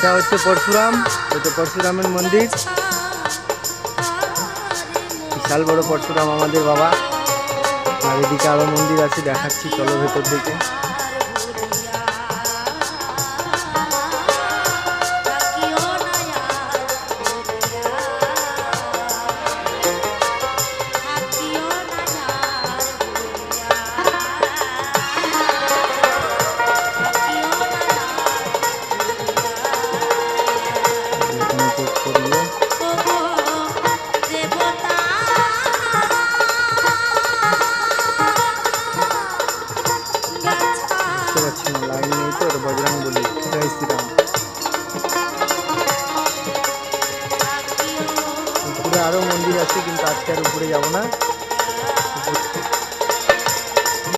এটা হচ্ছে পরশুরাম, এটা পরশুরামের মন্দির। বিশাল বড় পরশুরাম আমাদের বাবা। আর এদিকে আরো মন্দির আছে, দেখাচ্ছি, চলো ভেতর দিকে। লাইন নেই তো, এটা বজরং বলি। জয় শ্রীরাম। উপরে আরো মন্দির আছে, কিন্তু আজকে আর উপরে যাবো না।